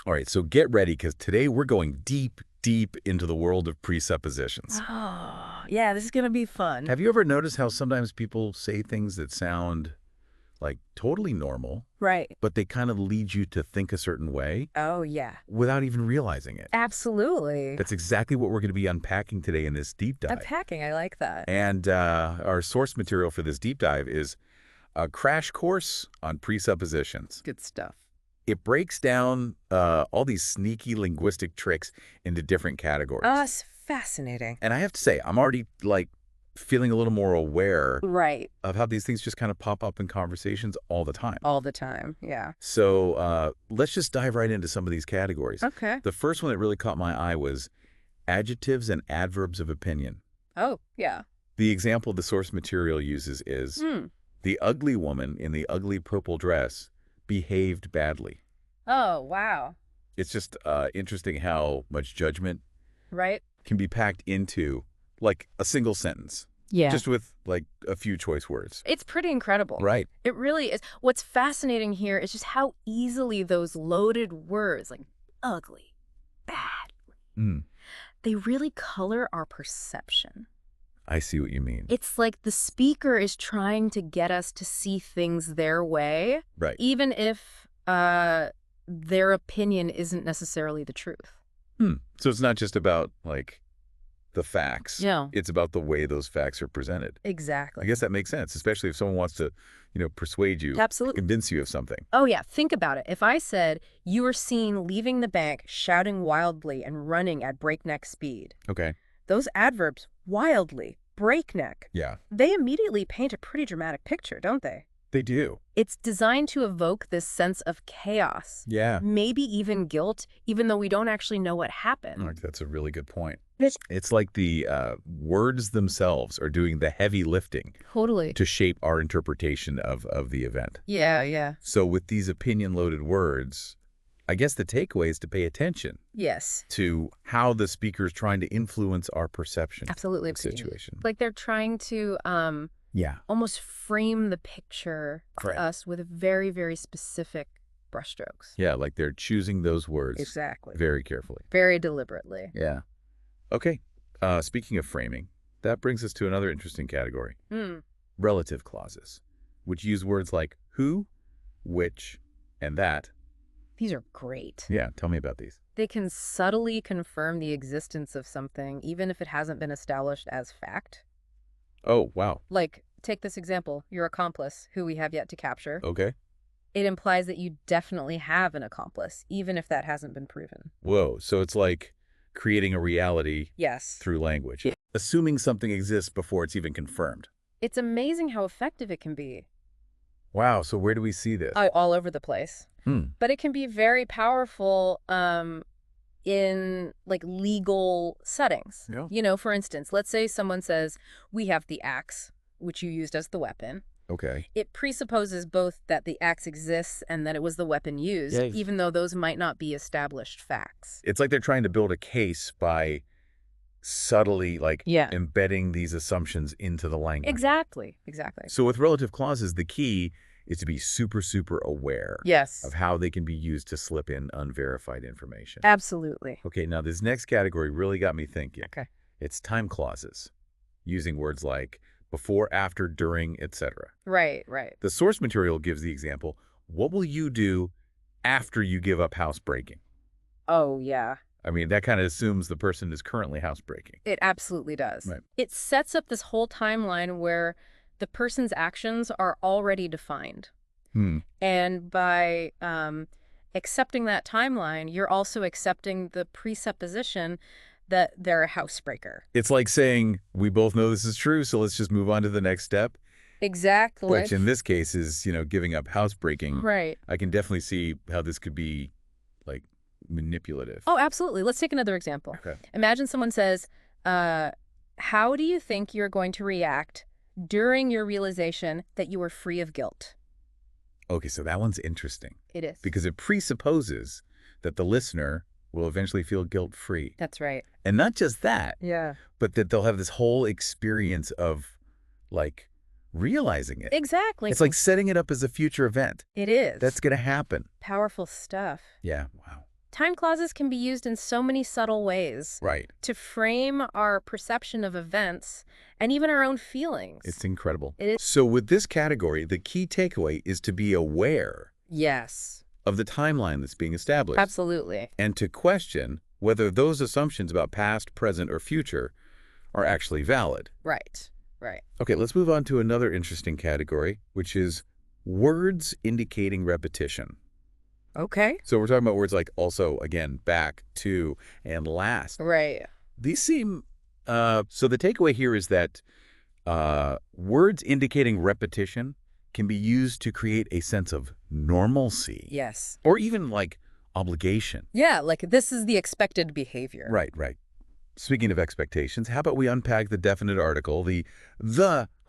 All right, so get ready because today we're going deep, deep into the world of presuppositions. Oh, yeah, this is going to be fun. Have you ever noticed how sometimes people say things that sound like totally normal, Right. but they kind of lead you to think a certain way Oh, yeah. without even realizing it? Absolutely. That's exactly what we're going to be unpacking today in this deep dive. Unpacking, I like that. And our source material for this deep dive is a crash course on presuppositions. Good stuff. It breaks down all these sneaky linguistic tricks into different categories. It's fascinating. And I have to say, I'm already feeling a little more aware Right. of how these things just kind of pop up in conversations all the time. All the time, yeah. So let's just dive right into some of these categories. Okay. The first one that really caught my eye was adjectives and adverbs of opinion. Oh, yeah. The example the source material uses is, the ugly woman in the ugly purple dress behaved badly. Oh, wow. It's just interesting how much judgment Right? can be packed into a single sentence. Yeah. Just with a few choice words. It's pretty incredible. Right. It really is. What's fascinating here is just how easily those loaded words, like ugly, badly, they really color our perception. I see what you mean. It's like the speaker is trying to get us to see things their way, Right. even if their opinion isn't necessarily the truth. So it's not just about the facts. Yeah. It's about the way those facts are presented. Exactly. I guess that makes sense, especially if someone wants to, persuade you, Absolutely. convince you of something. Oh, yeah. Think about it. If I said you were seen leaving the bank, shouting wildly and running at breakneck speed, Okay. those adverbs, wildly, breakneck, Yeah. they immediately paint a pretty dramatic picture, don't they? They do. It's designed to evoke this sense of chaos, Yeah. maybe even guilt, even though we don't actually know what happened. That's a really good point. It's like the words themselves are doing the heavy lifting Totally. to shape our interpretation of the event. Yeah, yeah. So with these opinion-loaded words, I guess the takeaway is to pay attention Yes. to how the speaker is trying to influence our perception Absolutely. of the situation. Like they're trying to Yeah. almost frame the picture Correct. to us with very, very specific brushstrokes. Yeah, like they're choosing those words Exactly. very carefully. Very deliberately. Yeah. Okay. Speaking of framing, that brings us to another interesting category. Relative clauses, which use words like who, which, and that. These are great. Yeah, tell me about these. They can subtly confirm the existence of something, even if it hasn't been established as fact. Oh, wow. Like, take this example, your accomplice, who we have yet to capture. Okay. It implies that you definitely have an accomplice, even if that hasn't been proven. Whoa, so it's like creating a reality Yes. through language. Assuming something exists before it's even confirmed. It's amazing how effective it can be. Wow, so where do we see this? All over the place. But it can be very powerful in legal settings. Yeah. For instance, let's say someone says, we have the axe, which you used as the weapon. Okay. It presupposes both that the axe exists and that it was the weapon used, even though those might not be established facts. It's like they're trying to build a case by subtly embedding these assumptions into the language. Exactly. So with relative clauses, the key is to be super, super aware of how they can be used to slip in unverified information. Absolutely. Okay, now this next category really got me thinking. Okay. It's time clauses, using words like before, after, during, etc. Right. The source material gives the example, what will you do after you give up housebreaking? Oh, yeah. I mean, that kind of assumes the person is currently housebreaking. It absolutely does. Right. It sets up this whole timeline where the person's actions are already defined. And by accepting that timeline, you're also accepting the presupposition that they're a housebreaker. It's like saying, we both know this is true, so let's just move on to the next step. Exactly. Which in this case is, giving up housebreaking. Right. I can definitely see how this could be, manipulative. Oh, absolutely. Let's take another example. Okay. Imagine someone says, how do you think you're going to react during your realization that you are free of guilt? Okay, so that one's interesting. It is. Because it presupposes that the listener will eventually feel guilt-free. That's right. And not just that, Yeah. but that they'll have this whole experience of, realizing it. Exactly. It's like setting it up as a future event. It is. That's going to happen. Powerful stuff. Yeah, wow. Time clauses can be used in so many subtle ways. Right. To frame our perception of events and even our own feelings. It's incredible. It is. So with this category, the key takeaway is to be aware Yes. of the timeline that's being established. Absolutely. And to question whether those assumptions about past, present, or future are actually valid. Right. Right. Okay, let's move on to another interesting category, which is words indicating repetition. Okay. So we're talking about words like also, again, back, to, and last. Right. These seem, so the takeaway here is that words indicating repetition can be used to create a sense of normalcy. Yes. Or even like obligation. Yeah, like this is the expected behavior. Right, right. Speaking of expectations, how about we unpack the definite article,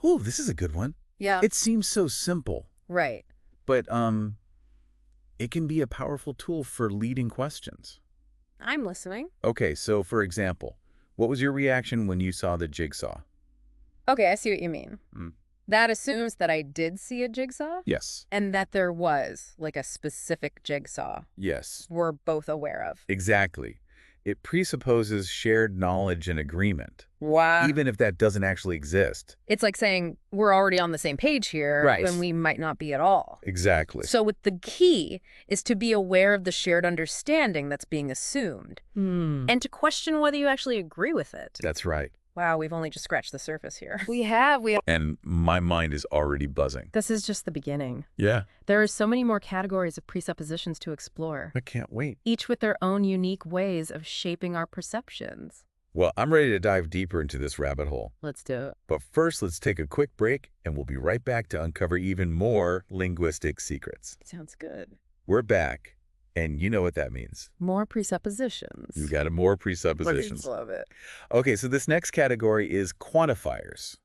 oh, this is a good one. Yeah. It seems so simple, Right. but it can be a powerful tool for leading questions. I'm listening. Okay, so for example, what was your reaction when you saw the jigsaw? Okay, I see what you mean. Mm. That assumes that I did see a jigsaw? Yes. And that there was, like, a specific jigsaw Yes. we're both aware of. Exactly. It presupposes shared knowledge and agreement, Wow. even if that doesn't actually exist. It's like saying we're already on the same page here, Right. when we might not be at all. Exactly. So with the key is to be aware of the shared understanding that's being assumed and to question whether you actually agree with it. That's right. Wow, we've only just scratched the surface here. We have. And my mind is already buzzing. This is just the beginning. Yeah. There are so many more categories of presuppositions to explore, I can't wait. each with their own unique ways of shaping our perceptions. Well, I'm ready to dive deeper into this rabbit hole. Let's do it. But first, let's take a quick break, and we'll be right back to uncover even more linguistic secrets. Sounds good. We're back, and you know what that means. More presuppositions. You got more presuppositions. Love it. Okay, so this next category is quantifiers.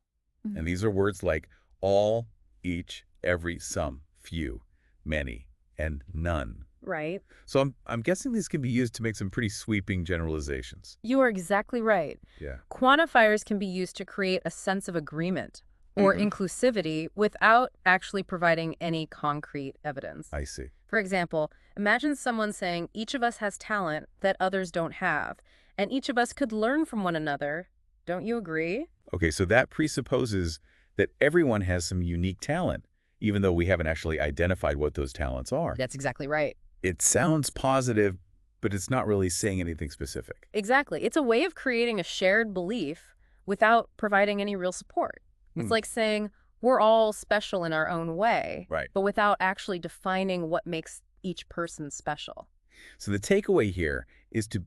And these are words like all, each, every, some, few, many, and none. Right. So I'm guessing these can be used to make some pretty sweeping generalizations. You are exactly right. Yeah. Quantifiers can be used to create a sense of agreement or inclusivity without actually providing any concrete evidence. I see. For example, imagine someone saying each of us has talent that others don't have, and each of us could learn from one another. Don't you agree? Okay, so that presupposes that everyone has some unique talent, even though we haven't actually identified what those talents are. That's exactly right. It sounds positive, but it's not really saying anything specific. Exactly. It's a way of creating a shared belief without providing any real support. It's like saying we're all special in our own way, Right. but without actually defining what makes each person special. So the takeaway here is to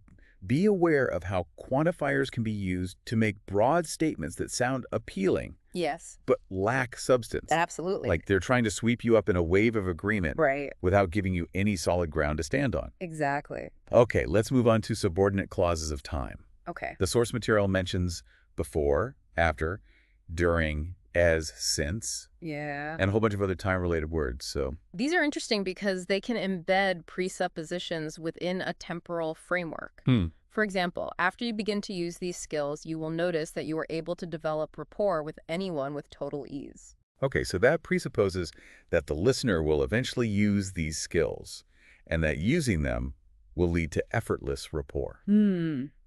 be aware of how quantifiers can be used to make broad statements that sound appealing, Yes. but lack substance. Absolutely. Like they're trying to sweep you up in a wave of agreement Right. without giving you any solid ground to stand on. Exactly. Okay, let's move on to subordinate clauses of time. Okay. The source material mentions before, after, during, as, since, Yeah. and a whole bunch of other time-related words. So, These are interesting because they can embed presuppositions within a temporal framework. For example, after you begin to use these skills, you will notice that you are able to develop rapport with anyone with total ease. okay, so that presupposes that the listener will eventually use these skills, and that using them will lead to effortless rapport.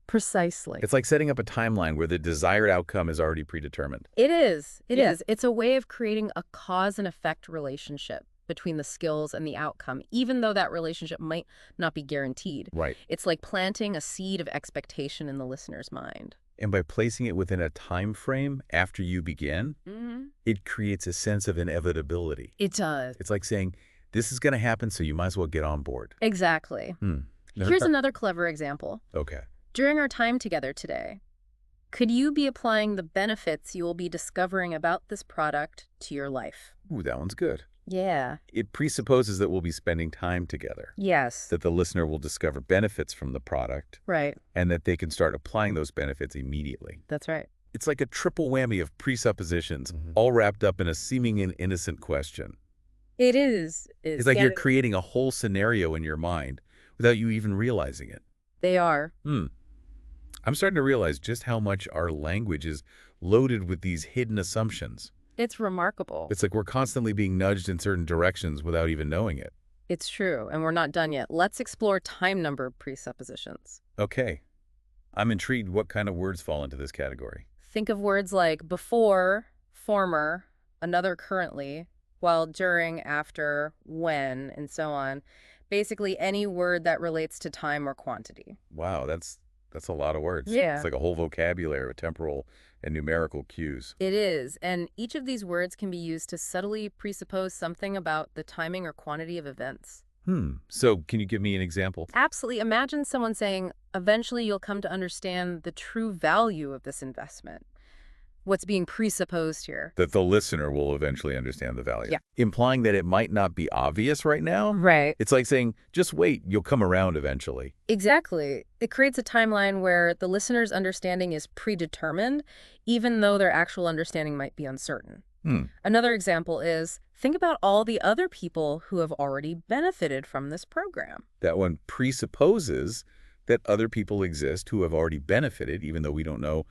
Precisely. It's like setting up a timeline where the desired outcome is already predetermined. It is. It Yeah. is. It's a way of creating a cause and effect relationship between the skills and the outcome, even though that relationship might not be guaranteed. Right. It's like planting a seed of expectation in the listener's mind. And by placing it within a time frame after you begin, it creates a sense of inevitability. It does. It's like saying, this is going to happen, so you might as well get on board. Exactly. Here's another clever example. Okay. During our time together today, could you be applying the benefits you will be discovering about this product to your life? Ooh, that one's good. Yeah. It presupposes that we'll be spending time together, Yes. that the listener will discover benefits from the product, Right. and that they can start applying those benefits immediately. That's right. It's like a triple whammy of presuppositions, all wrapped up in a seeming and innocent question. It is. It's like you're creating a whole scenario in your mind without you even realizing it. They are. I'm starting to realize just how much our language is loaded with these hidden assumptions. It's remarkable. It's like we're constantly being nudged in certain directions without even knowing it. It's true, and we're not done yet. Let's explore time number presuppositions. Okay. I'm intrigued what kind of words fall into this category. Think of words like before, former, another currently, while, during, after, when, and so on. Basically, any word that relates to time or quantity. Wow, that's a lot of words. Yeah. It's like a whole vocabulary with temporal and numerical cues. It is, and each of these words can be used to subtly presuppose something about the timing or quantity of events. So can you give me an example? Absolutely. Imagine someone saying, eventually you'll come to understand the true value of this investment. What's being presupposed here? That the listener will eventually understand the value. Yeah. Implying that it might not be obvious right now. Right. It's like saying, just wait, you'll come around eventually. Exactly. It creates a timeline where the listener's understanding is predetermined, even though their actual understanding might be uncertain. Another example is, think about all the other people who have already benefited from this program. That one presupposes that other people exist who have already benefited, even though we don't know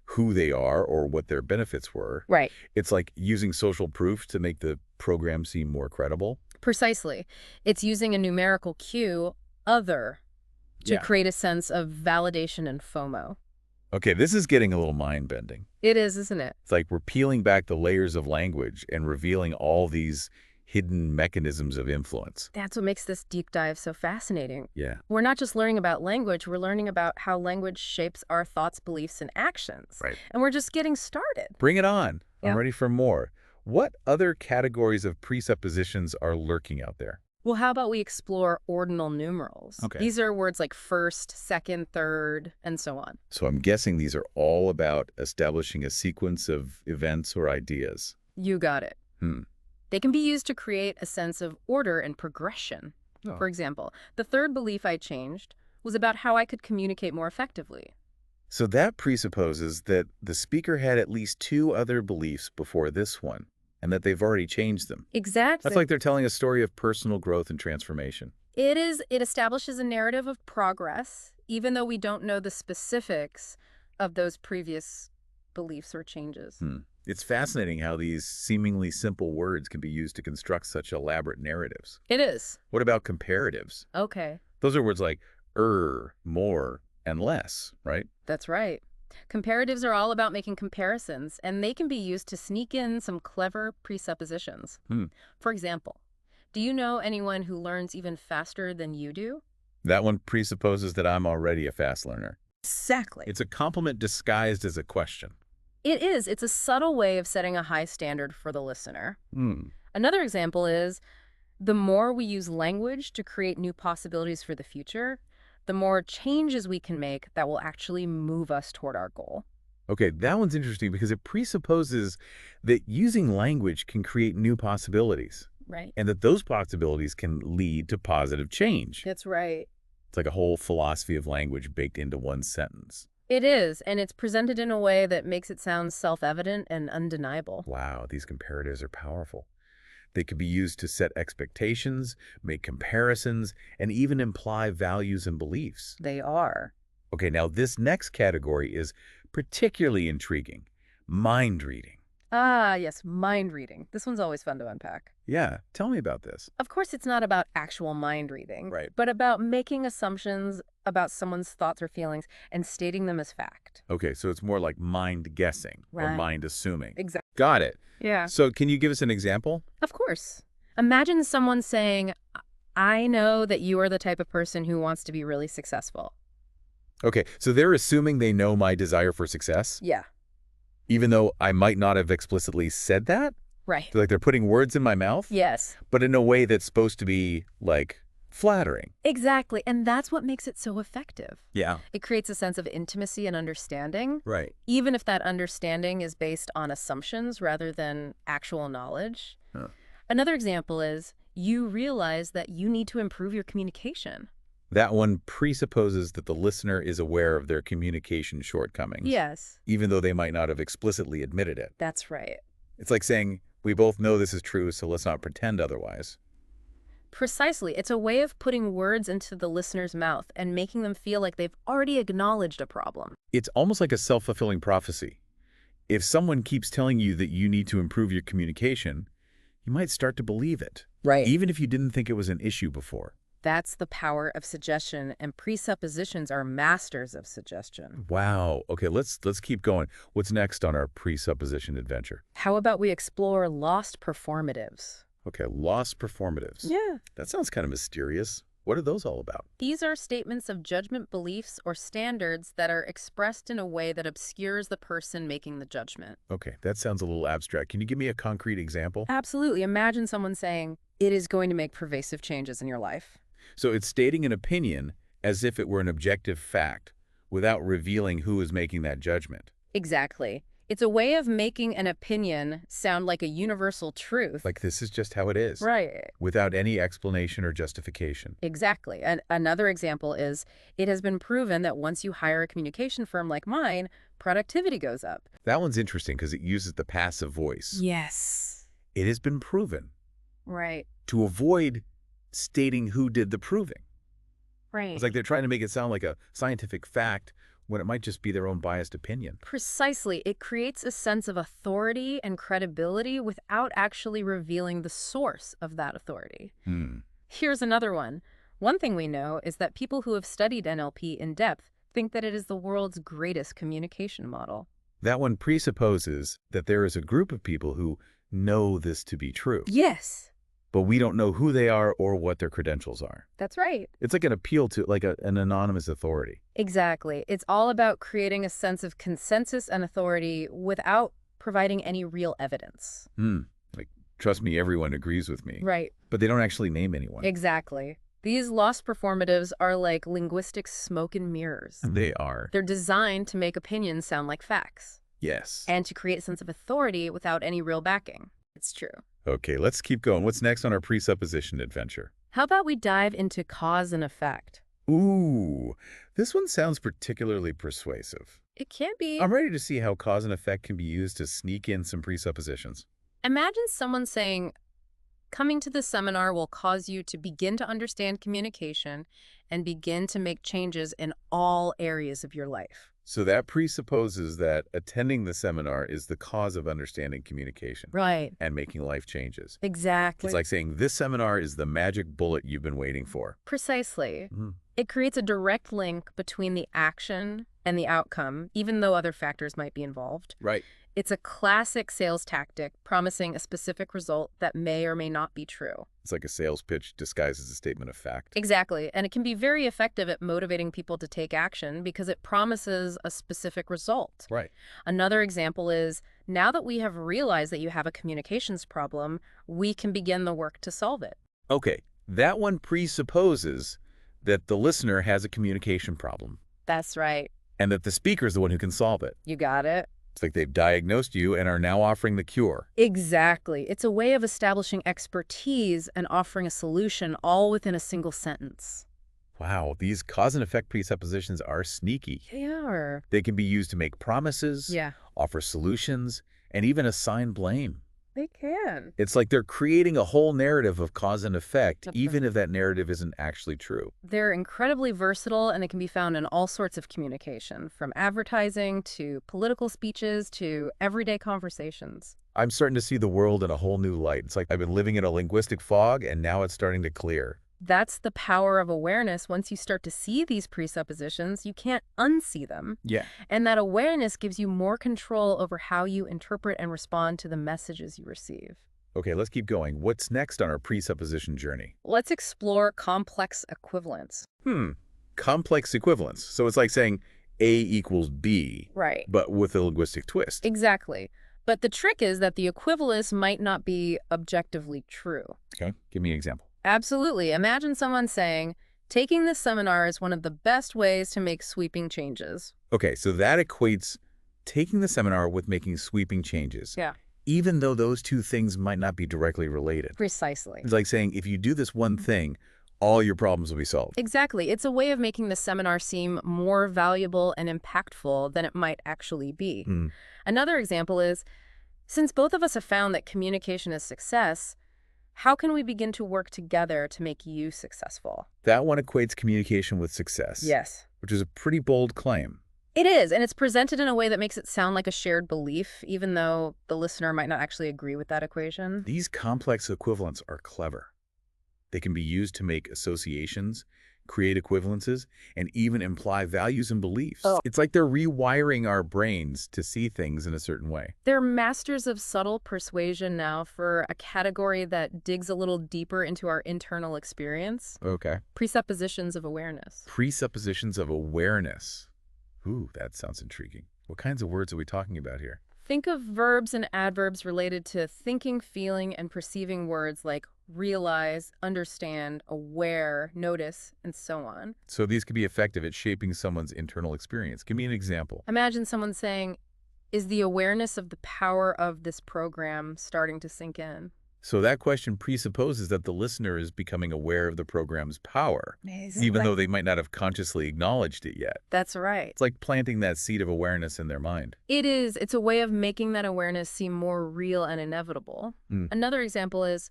who they are or what their benefits were. Right. It's like using social proof to make the program seem more credible. Precisely. It's using a numerical cue, other, to create a sense of validation and FOMO. Okay, this is getting a little mind-bending. It is, isn't it? It's like we're peeling back the layers of language and revealing all these hidden mechanisms of influence. That's what makes this deep dive so fascinating. Yeah. We're not just learning about language, we're learning about how language shapes our thoughts, beliefs, and actions. Right. And we're just getting started. Bring it on. Yeah. I'm ready for more. What other categories of presuppositions are lurking out there? Well, how about we explore ordinal numerals? Okay. These are words like first, second, third, and so on. So I'm guessing these are all about establishing a sequence of events or ideas. You got it. They can be used to create a sense of order and progression. Oh. For example, the third belief I changed was about how I could communicate more effectively. So that presupposes that the speaker had at least two other beliefs before this one, and that they've already changed them. Exactly. That's like they're telling a story of personal growth and transformation. It establishes a narrative of progress, even though we don't know the specifics of those previous beliefs or changes. It's fascinating how these seemingly simple words can be used to construct such elaborate narratives. It is. What about comparatives? Okay. Those are words like more, and less, right? That's right. Comparatives are all about making comparisons, and they can be used to sneak in some clever presuppositions. For example, do you know anyone who learns even faster than you do? That one presupposes that I'm already a fast learner. Exactly. It's a compliment disguised as a question. It is. It's a subtle way of setting a high standard for the listener. Another example is, the more we use language to create new possibilities for the future, the more changes we can make that will actually move us toward our goal. Okay, that one's interesting because it presupposes that using language can create new possibilities. Right. And that those possibilities can lead to positive change. That's right. It's like a whole philosophy of language baked into one sentence. It is, and it's presented in a way that makes it sound self-evident and undeniable. Wow, these comparatives are powerful. They could be used to set expectations, make comparisons, and even imply values and beliefs. They are. Okay, now this next category is particularly intriguing. Mind reading. Ah, yes, mind reading. This one's always fun to unpack. Yeah, tell me about this. Of course, it's not about actual mind reading, Right. but about making assumptions about someone's thoughts or feelings and stating them as fact. Okay, so it's more like mind guessing or Right. mind assuming. Exactly. Got it. Yeah. So can you give us an example? Of course. Imagine someone saying, I know that you are the type of person who wants to be really successful. Okay, so they're assuming they know my desire for success, Yeah. even though I might not have explicitly said that? Right. Like they're putting words in my mouth? Yes. But in a way that's supposed to be, like, flattering. Exactly. And that's what makes it so effective. Yeah. It creates a sense of intimacy and understanding, Right. even if that understanding is based on assumptions rather than actual knowledge. Huh. Another example is, you realize that you need to improve your communication. That one presupposes that the listener is aware of their communication shortcomings. Yes. Even though they might not have explicitly admitted it. That's right. It's like saying, we both know this is true, so let's not pretend otherwise. Precisely. It's a way of putting words into the listener's mouth and making them feel like they've already acknowledged a problem. It's almost like a self-fulfilling prophecy. If someone keeps telling you that you need to improve your communication, you might start to believe it. Right. even if you didn't think it was an issue before. That's the power of suggestion, and presuppositions are masters of suggestion. Wow. Okay, let's keep going. What's next on our presupposition adventure? How about we explore lost performatives? Okay, lost performatives. Yeah. That sounds kind of mysterious. What are those all about? These are statements of judgment beliefs or standards that are expressed in a way that obscures the person making the judgment. Okay, that sounds a little abstract. Can you give me a concrete example? Absolutely. Imagine someone saying, "It is going to make pervasive changes in your life." So it's stating an opinion as if it were an objective fact without revealing who is making that judgment. Exactly. It's a way of making an opinion sound like a universal truth. Like this is just how it is. Right. Without any explanation or justification. Exactly. And another example is, it has been proven that once you hire a communication firm like mine, productivity goes up. That one's interesting because it uses the passive voice. Yes. It has been proven Right. to avoid stating who did the proving. Right. It's like they're trying to make it sound like a scientific fact when it might just be their own biased opinion. Precisely. It creates a sense of authority and credibility without actually revealing the source of that authority. Here's another one. One thing we know is that people who have studied NLP in depth think that it is the world's greatest communication model. That one presupposes that there is a group of people who know this to be true. Yes. But we don't know who they are or what their credentials are. That's right. It's like an appeal to like an anonymous authority. Exactly. It's all about creating a sense of consensus and authority without providing any real evidence. Like, trust me, everyone agrees with me. Right. But they don't actually name anyone. Exactly. These lost performatives are like linguistic smoke and mirrors. They are. They're designed to make opinions sound like facts. Yes. And to create a sense of authority without any real backing. It's true. Okay, let's keep going. What's next on our presupposition adventure? How about we dive into cause and effect? Ooh, this one sounds particularly persuasive. It can be. I'm ready to see how cause and effect can be used to sneak in some presuppositions. Imagine someone saying, "Coming to this seminar will cause you to begin to understand communication and begin to make changes in all areas of your life." So that presupposes that attending the seminar is the cause of understanding communication. Right. And making life changes. Exactly. It's like saying this seminar is the magic bullet you've been waiting for. Precisely. It creates a direct link between the action and the outcome, even though other factors might be involved. Right. It's a classic sales tactic promising a specific result that may or may not be true. It's like a sales pitch disguised as a statement of fact. Exactly. And it can be very effective at motivating people to take action because it promises a specific result. Right. Another example is, now that we have realized that you have a communications problem, we can begin the work to solve it. Okay, that one presupposes that the listener has a communication problem. That's right. And that the speaker is the one who can solve it. You got it. It's like they've diagnosed you and are now offering the cure. Exactly. It's a way of establishing expertise and offering a solution all within a single sentence. Wow, these cause and effect presuppositions are sneaky. They are. They can be used to make promises, offer solutions, and even assign blame. They can. It's like they're creating a whole narrative of cause and effect, even if that narrative isn't actually true. They're incredibly versatile, and they can be found in all sorts of communication, from advertising to political speeches to everyday conversations. I'm starting to see the world in a whole new light. It's like I've been living in a linguistic fog, and now it's starting to clear. That's the power of awareness. Once you start to see these presuppositions, you can't unsee them. Yeah. And that awareness gives you more control over how you interpret and respond to the messages you receive. Okay, let's keep going. What's next on our presupposition journey? Let's explore complex equivalence. Complex equivalence. So it's like saying A equals B. Right. But with a linguistic twist. Exactly. But the trick is that the equivalence might not be objectively true. Okay, give me an example. Absolutely. Imagine someone saying, "Taking this seminar is one of the best ways to make sweeping changes." Okay, so that equates taking the seminar with making sweeping changes. Yeah. Even though those two things might not be directly related. Precisely. It's like saying if you do this one thing, all your problems will be solved. Exactly. It's a way of making the seminar seem more valuable and impactful than it might actually be. Another example is, since both of us have found that communication is success, how can we begin to work together to make you successful? That one equates communication with success. Yes. Which is a pretty bold claim. It is, and it's presented in a way that makes it sound like a shared belief, even though the listener might not actually agree with that equation. These complex equivalents are clever. They can be used to make associations, create equivalences, and even imply values and beliefs. Oh. It's like they're rewiring our brains to see things in a certain way. They're masters of subtle persuasion now for a category that digs a little deeper into our internal experience. Okay. Presuppositions of awareness. Presuppositions of awareness. Ooh, that sounds intriguing. What kinds of words are we talking about here? Think of verbs and adverbs related to thinking, feeling, and perceiving words like realize, understand, aware, notice, and so on. So these could be effective at shaping someone's internal experience. Give me an example. Imagine someone saying, is the awareness of the power of this program starting to sink in? So that question presupposes that the listener is becoming aware of the program's power, even though they might not have consciously acknowledged it yet. That's right. It's like planting that seed of awareness in their mind. It is. It's a way of making that awareness seem more real and inevitable. Another example is,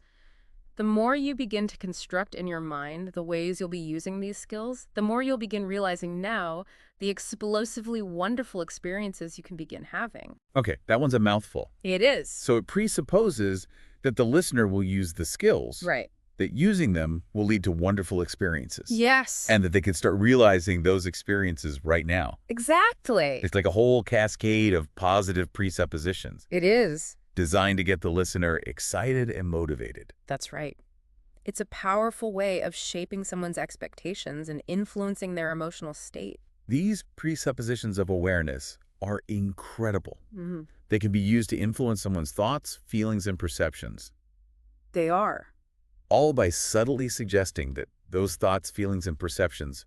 the more you begin to construct in your mind the ways you'll be using these skills, the more you'll begin realizing now the explosively wonderful experiences you can begin having. Okay, that one's a mouthful. It is. So it presupposes that the listener will use the skills, Right. that using them will lead to wonderful experiences. Yes. And that they can start realizing those experiences right now. Exactly. It's like a whole cascade of positive presuppositions It is. designed to get the listener excited and motivated. That's right. It's a powerful way of shaping someone's expectations and influencing their emotional state. These presuppositions of awareness are incredible. Mm-hmm. They can be used to influence someone's thoughts, feelings, and perceptions, They are. all by subtly suggesting that those thoughts, feelings, and perceptions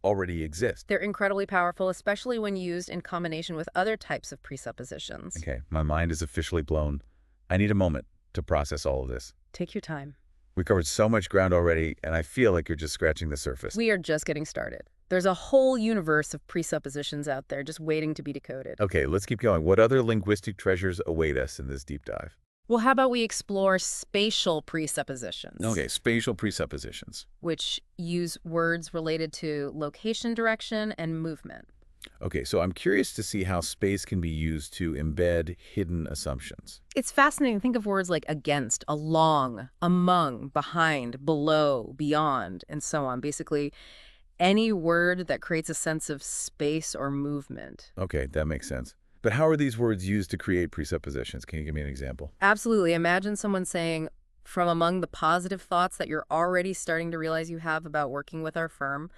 already exist. They're incredibly powerful, especially when used in combination with other types of presuppositions. Okay, my mind is officially blown. I need a moment to process all of this. Take your time. We covered so much ground already, and I feel like you're just scratching the surface. We are just getting started. There's a whole universe of presuppositions out there just waiting to be decoded. Okay, let's keep going. What other linguistic treasures await us in this deep dive? Well, how about we explore spatial presuppositions? Okay, spatial presuppositions. Which use words related to location, direction, and movement. Okay, so I'm curious to see how space can be used to embed hidden assumptions. It's fascinating. Think of words like against, along, among, behind, below, beyond, and so on. Basically, any word that creates a sense of space or movement. Okay, that makes sense. But how are these words used to create presuppositions? Can you give me an example? Absolutely. Imagine someone saying, from among the positive thoughts that you're already starting to realize you have about working with our firm,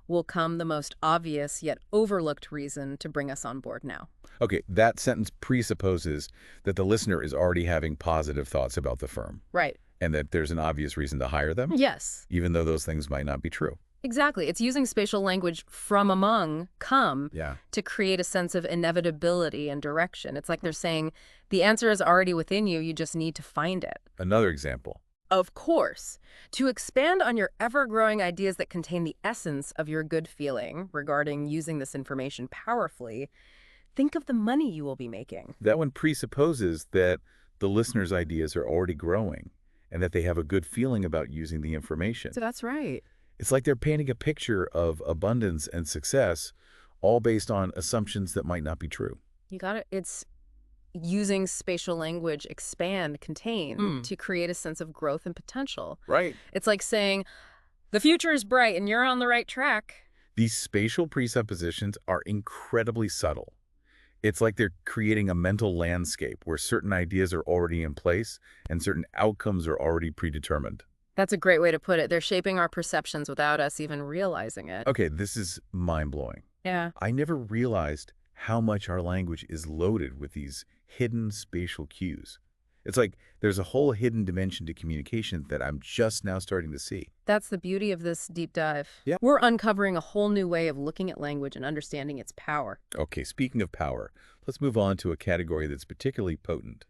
will come the most obvious yet overlooked reason to bring us on board now. Okay, that sentence presupposes that the listener is already having positive thoughts about the firm. Right. And that there's an obvious reason to hire them? Yes. Even though those things might not be true. Exactly. It's using spatial language from among, come, Yeah. to create a sense of inevitability and direction. It's like they're saying, the answer is already within you, you just need to find it. Another example. Of course. To expand on your ever-growing ideas that contain the essence of your good feeling regarding using this information powerfully, think of the money you will be making. That one presupposes that the listener's ideas are already growing and that they have a good feeling about using the information. So that's right. It's like they're painting a picture of abundance and success, all based on assumptions that might not be true. You got it. It's using spatial language, expand, contain, to create a sense of growth and potential. Right. It's like saying, the future is bright and you're on the right track. These spatial presuppositions are incredibly subtle. It's like they're creating a mental landscape where certain ideas are already in place and certain outcomes are already predetermined. That's a great way to put it. They're shaping our perceptions without us even realizing it. Okay, this is mind-blowing. Yeah. I never realized how much our language is loaded with these hidden spatial cues. It's like there's a whole hidden dimension to communication that I'm just now starting to see. That's the beauty of this deep dive. Yeah. We're uncovering a whole new way of looking at language and understanding its power. Okay, speaking of power, let's move on to a category that's particularly potent.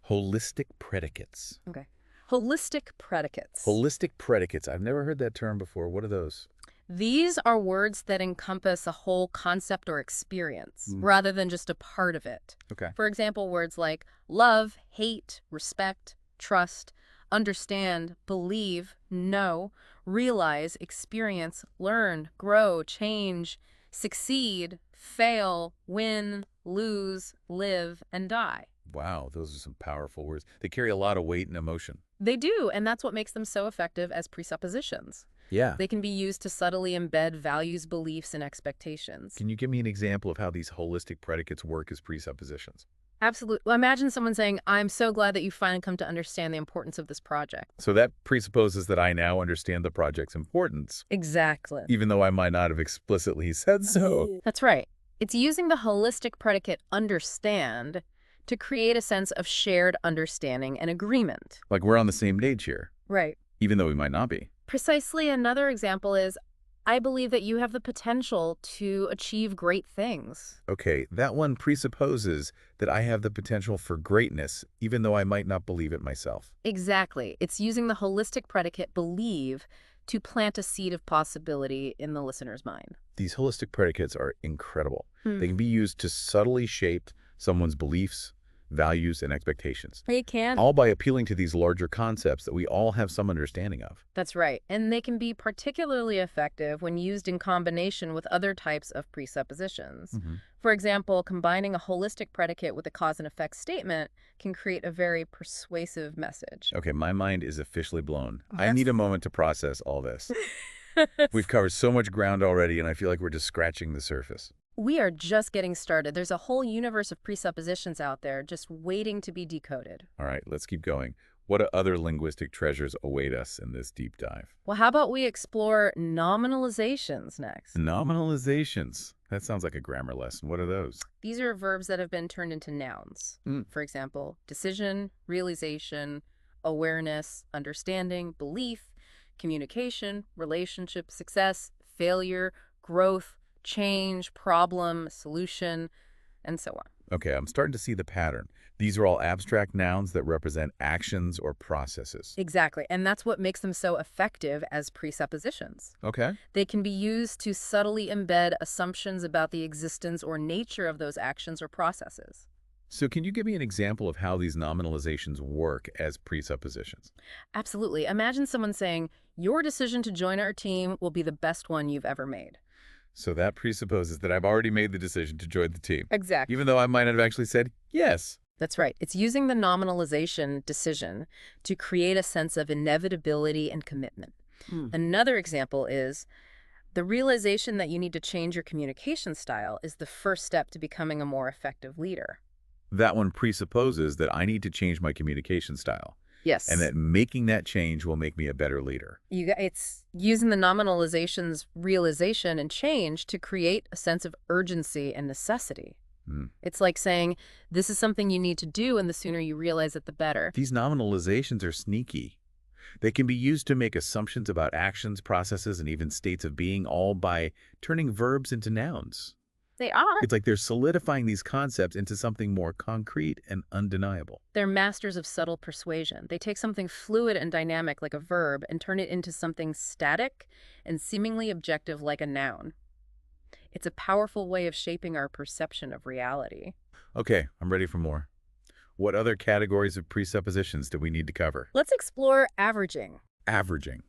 Holistic predicates. Okay. Holistic predicates. Holistic predicates. I've never heard that term before. What are those? These are words that encompass a whole concept or experience, rather than just a part of it. Okay. For example, words like love, hate, respect, trust, understand, believe, know, realize, experience, learn, grow, change, succeed, fail, win, lose, live, and die. Wow, those are some powerful words. They carry a lot of weight and emotion. They do, and that's what makes them so effective as presuppositions. Yeah. They can be used to subtly embed values, beliefs, and expectations. Can you give me an example of how these holistic predicates work as presuppositions? Absolutely. Well, imagine someone saying, I'm so glad that you finally come to understand the importance of this project. So that presupposes that I now understand the project's importance, Exactly. even though I might not have explicitly said so. That's right. It's using the holistic predicate understand to create a sense of shared understanding and agreement. Like we're on the same page here, Right. even though we might not be. Precisely. Another example is, I believe that you have the potential to achieve great things. Okay, that one presupposes that I have the potential for greatness, even though I might not believe it myself. Exactly. It's using the holistic predicate believe to plant a seed of possibility in the listener's mind. These holistic predicates are incredible. They can be used to subtly shape someone's beliefs, values, and expectations, They can. all by appealing to these larger concepts that we all have some understanding of. That's right. And they can be particularly effective when used in combination with other types of presuppositions. For example, combining a holistic predicate with a cause and effect statement can create a very persuasive message. Okay, my mind is officially blown. I Yes. need a moment to process all this. We've covered so much ground already, and I feel like we're just scratching the surface. We are just getting started. There's a whole universe of presuppositions out there just waiting to be decoded. All right, let's keep going. What other linguistic treasures await us in this deep dive? Well, how about we explore nominalizations next? Nominalizations. That sounds like a grammar lesson. What are those? These are verbs that have been turned into nouns. For example, decision, realization, awareness, understanding, belief, communication, relationship, success, failure, growth, change, problem, solution, and so on. Okay, I'm starting to see the pattern. These are all abstract nouns that represent actions or processes. Exactly, and that's what makes them so effective as presuppositions. Okay. They can be used to subtly embed assumptions about the existence or nature of those actions or processes. So can you give me an example of how these nominalizations work as presuppositions? Absolutely. Imagine someone saying, your decision to join our team will be the best one you've ever made. So that presupposes that I've already made the decision to join the team, Exactly. even though I might have actually said yes. That's right. It's using the nominalization decision to create a sense of inevitability and commitment. Another example is the realization that you need to change your communication style is the first step to becoming a more effective leader. That one presupposes that I need to change my communication style, Yes. and that making that change will make me a better leader. It's using the nominalization's realization and change to create a sense of urgency and necessity. It's like saying, this is something you need to do, and the sooner you realize it, the better. These nominalizations are sneaky. They can be used to make assumptions about actions, processes, and even states of being, all by turning verbs into nouns. They are. It's like they're solidifying these concepts into something more concrete and undeniable. They're masters of subtle persuasion. They take something fluid and dynamic like a verb and turn it into something static and seemingly objective like a noun. It's a powerful way of shaping our perception of reality. Okay, I'm ready for more. What other categories of presuppositions do we need to cover? Let's explore averaging. Averaging.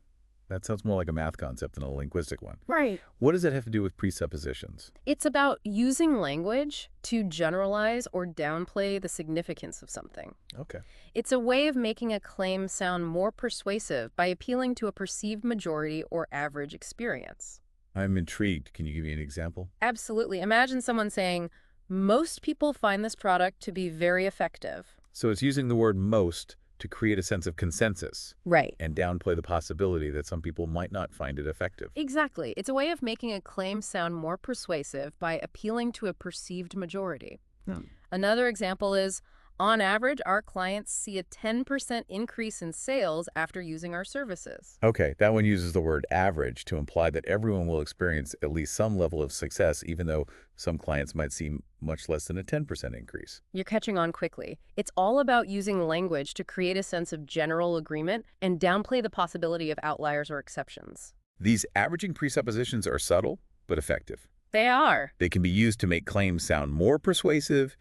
That sounds more like a math concept than a linguistic one. Right. What does that have to do with presuppositions? It's about using language to generalize or downplay the significance of something. Okay. It's a way of making a claim sound more persuasive by appealing to a perceived majority or average experience. I'm intrigued. Can you give me an example? Absolutely. Imagine someone saying, most people find this product to be very effective. So it's using the word most to create a sense of consensus Right. and downplay the possibility that some people might not find it effective. Exactly. It's a way of making a claim sound more persuasive by appealing to a perceived majority. Another example is, on average, our clients see a 10% increase in sales after using our services. Okay, that one uses the word average to imply that everyone will experience at least some level of success, even though some clients might see much less than a 10% increase. You're catching on quickly. It's all about using language to create a sense of general agreement and downplay the possibility of outliers or exceptions. These averaging presuppositions are subtle, but effective. They are. They can be used to make claims sound more persuasive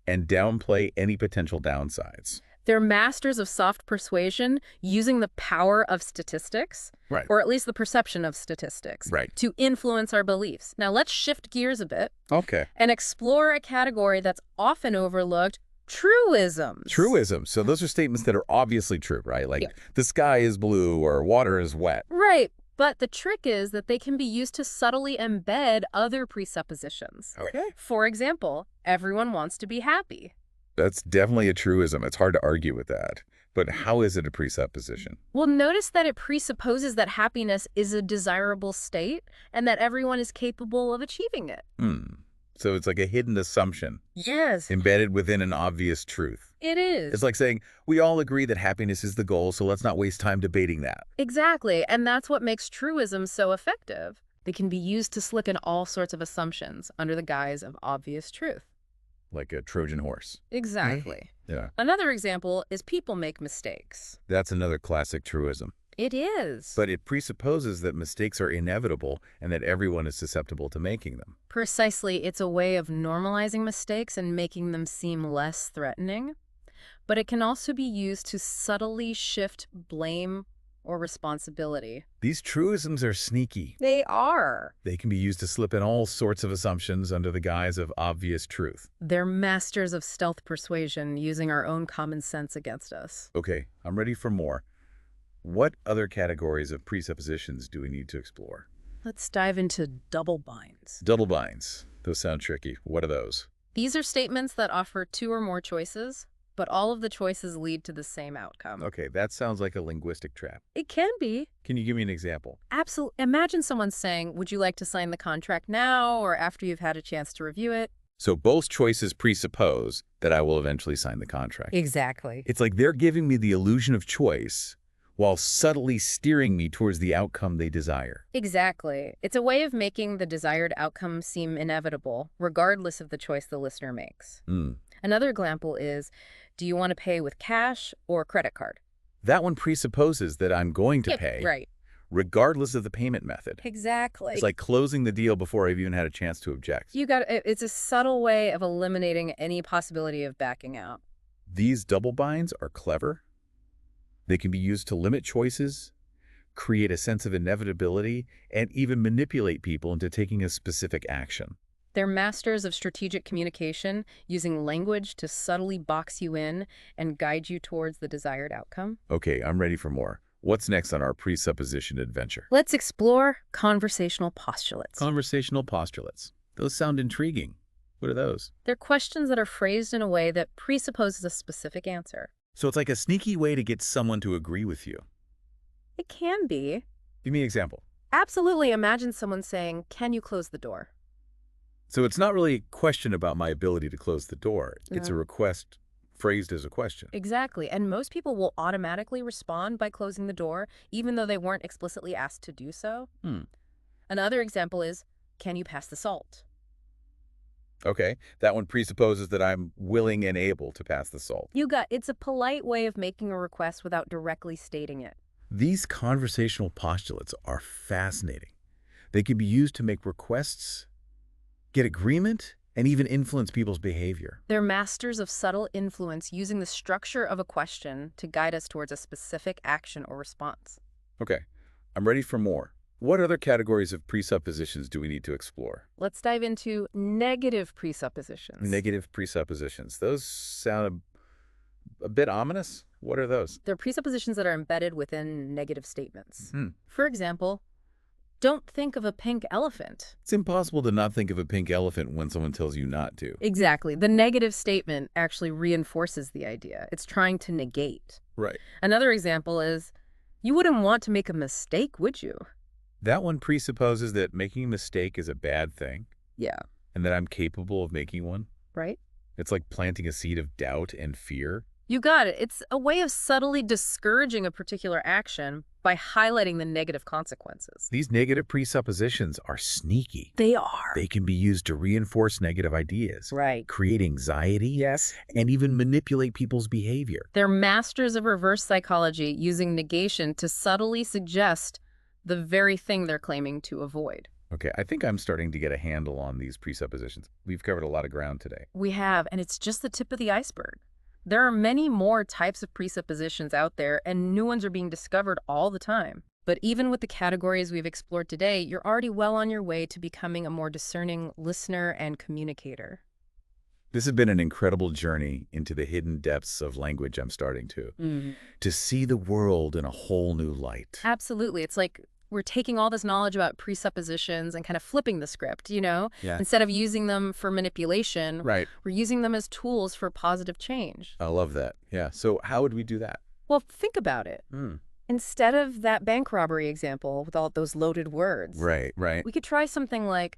and downplay any potential downsides. They're masters of soft persuasion using the power of statistics, Right. or at least the perception of statistics, Right. to influence our beliefs. Now let's shift gears a bit Okay. and explore a category that's often overlooked, Truisms. Truisms. So those are statements that are obviously true, right? Like, Yeah. the sky is blue or water is wet. Right. But the trick is that they can be used to subtly embed other presuppositions. Okay. For example, everyone wants to be happy. That's definitely a truism. It's hard to argue with that. But how is it a presupposition? Well, notice that it presupposes that happiness is a desirable state and that everyone is capable of achieving it. So it's like a hidden assumption Yes, embedded within an obvious truth. it is. It's like saying, we all agree that happiness is the goal, so let's not waste time debating that. Exactly, and that's what makes truisms so effective. They can be used to slick in all sorts of assumptions under the guise of obvious truth. Like a Trojan horse. Exactly. Yeah. Another example is people make mistakes. That's another classic truism. It is. But it presupposes that mistakes are inevitable and that everyone is susceptible to making them. Precisely, it's a way of normalizing mistakes and making them seem less threatening. But it can also be used to subtly shift blame or responsibility. These truisms are sneaky. They are. They can be used to slip in all sorts of assumptions under the guise of obvious truth. They're masters of stealth persuasion, using our own common sense against us. Okay, I'm ready for more. What other categories of presuppositions do we need to explore? Let's dive into double binds. Double binds. Those sound tricky. What are those? These are statements that offer two or more choices, but all of the choices lead to the same outcome. Okay, that sounds like a linguistic trap. It can be. Can you give me an example? Absolutely. Imagine someone saying, would you like to sign the contract now or after you've had a chance to review it? So both choices presuppose that I will eventually sign the contract. Exactly. It's like they're giving me the illusion of choice while subtly steering me towards the outcome they desire. Exactly. It's a way of making the desired outcome seem inevitable, regardless of the choice the listener makes. Another example is, do you want to pay with cash or credit card? That one presupposes that I'm going to pay, Right. regardless of the payment method. Exactly. It's like closing the deal before I've even had a chance to object. It's a subtle way of eliminating any possibility of backing out. These double binds are clever. They can be used to limit choices, create a sense of inevitability, and even manipulate people into taking a specific action. They're masters of strategic communication, using language to subtly box you in and guide you towards the desired outcome. Okay, I'm ready for more. What's next on our presupposition adventure? Let's explore conversational postulates. Conversational postulates. Those sound intriguing. What are those? They're questions that are phrased in a way that presupposes a specific answer. So it's like a sneaky way to get someone to agree with you. It can be. Give me an example. Absolutely. Imagine someone saying, "Can you close the door?" So it's not really a question about my ability to close the door. It's a request phrased as a question. Exactly. And most people will automatically respond by closing the door, even though they weren't explicitly asked to do so. Another example is, "Can you pass the salt?" Okay, that one presupposes that I'm willing and able to pass the salt. It's a polite way of making a request without directly stating it. These conversational postulates are fascinating. They can be used to make requests, get agreement, and even influence people's behavior. They're masters of subtle influence, using the structure of a question to guide us towards a specific action or response. Okay, I'm ready for more. What other categories of presuppositions do we need to explore? Let's dive into negative presuppositions. Negative presuppositions. Those sound a bit ominous. What are those? They're presuppositions that are embedded within negative statements. For example, don't think of a pink elephant. It's impossible to not think of a pink elephant when someone tells you not to. Exactly. The negative statement actually reinforces the idea. It's trying to negate. Right. Another example is, you wouldn't want to make a mistake, would you? That one presupposes that making a mistake is a bad thing. Yeah. And that I'm capable of making one. Right? It's like planting a seed of doubt and fear. You got it. It's a way of subtly discouraging a particular action by highlighting the negative consequences. These negative presuppositions are sneaky. They are. They can be used to reinforce negative ideas, Right. create anxiety, Yes. and even manipulate people's behavior. They're masters of reverse psychology, using negation to subtly suggest the very thing they're claiming to avoid. Okay, I think I'm starting to get a handle on these presuppositions. We've covered a lot of ground today. We have, and it's just the tip of the iceberg. There are many more types of presuppositions out there, and new ones are being discovered all the time. But even with the categories we've explored today, you're already well on your way to becoming a more discerning listener and communicator. This has been an incredible journey into the hidden depths of language. I'm starting to see the world in a whole new light. Absolutely. It's like we're taking all this knowledge about presuppositions and kind of flipping the script, you know? Yeah. Instead of using them for manipulation, Right. we're using them as tools for positive change. I love that. Yeah. So how would we do that? Well, think about it. Instead of that bank robbery example with all those loaded words, Right. we could try something like,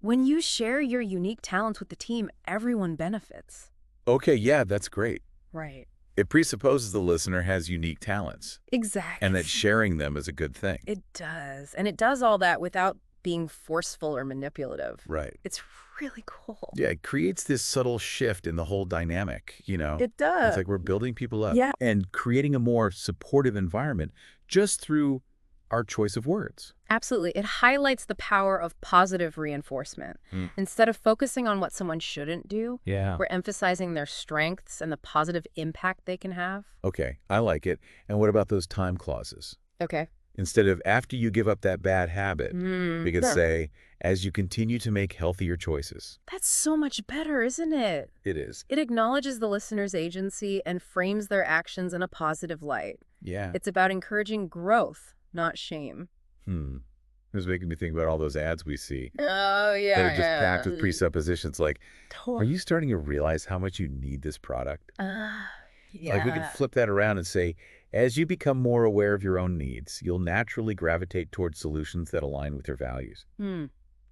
when you share your unique talents with the team, everyone benefits. Okay. Yeah, that's great. Right. It presupposes the listener has unique talents. Exactly. And that sharing them is a good thing. It does. And it does all that without being forceful or manipulative. Right. It's really cool. Yeah, it creates this subtle shift in the whole dynamic, It does. It's like we're building people up. Yeah. And creating a more supportive environment just through our choice of words. Absolutely. It highlights the power of positive reinforcement. Instead of focusing on what someone shouldn't do, we're emphasizing their strengths and the positive impact they can have. Okay, I like it. And what about those time clauses? Okay. Instead of after you give up that bad habit, we could say, as you continue to make healthier choices. That's so much better, isn't it? It is. It acknowledges the listener's agency and frames their actions in a positive light. Yeah. It's about encouraging growth, not shame. This is making me think about all those ads we see. Oh, yeah. That are just packed with presuppositions like, are you starting to realize how much you need this product? Like we could flip that around and say, as you become more aware of your own needs, you'll naturally gravitate towards solutions that align with your values.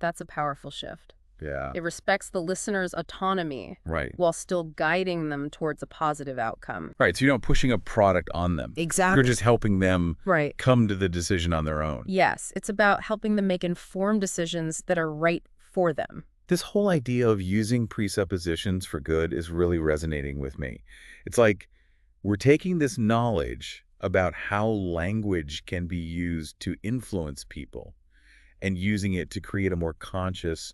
That's a powerful shift. Yeah. It respects the listener's autonomy while still guiding them towards a positive outcome. Right. So you're not pushing a product on them. Exactly. You're just helping them come to the decision on their own. Yes. It's about helping them make informed decisions that are right for them. This whole idea of using presuppositions for good is really resonating with me. It's like we're taking this knowledge about how language can be used to influence people and using it to create a more conscious,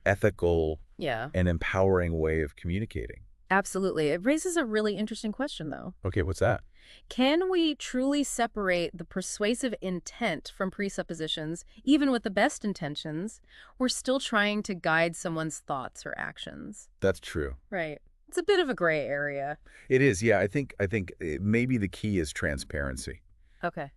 ethical, and empowering way of communicating. Absolutely. It raises a really interesting question, though. Okay, what's that? Can we truly separate the persuasive intent from presuppositions, even with the best intentions? We're still trying to guide someone's thoughts or actions. That's true. Right. It's a bit of a gray area. It is, yeah. I think maybe the key is transparency. Okay.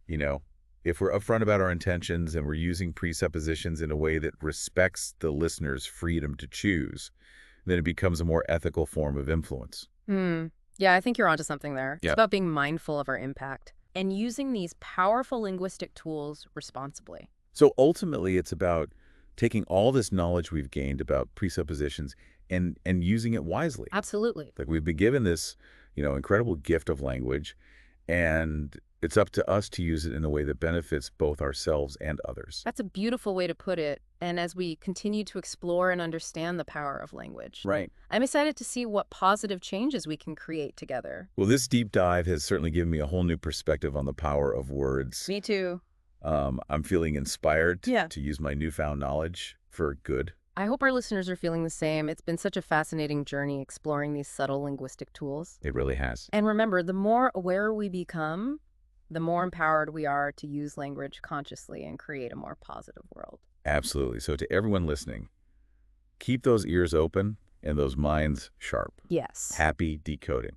If we're upfront about our intentions and we're using presuppositions in a way that respects the listener's freedom to choose, then it becomes a more ethical form of influence. Yeah, I think you're onto something there. Yeah. It's about being mindful of our impact and using these powerful linguistic tools responsibly. So ultimately, it's about taking all this knowledge we've gained about presuppositions and using it wisely. Absolutely. Like we've been given this, incredible gift of language, and it's up to us to use it in a way that benefits both ourselves and others. That's a beautiful way to put it. And as we continue to explore and understand the power of language, I'm excited to see what positive changes we can create together. Well, this deep dive has certainly given me a whole new perspective on the power of words. Me too. I'm feeling inspired to use my newfound knowledge for good. I hope our listeners are feeling the same. It's been such a fascinating journey exploring these subtle linguistic tools. It really has. And remember, the more aware we become, the more empowered we are to use language consciously and create a more positive world. Absolutely. So to everyone listening, keep those ears open and those minds sharp. Yes. Happy decoding.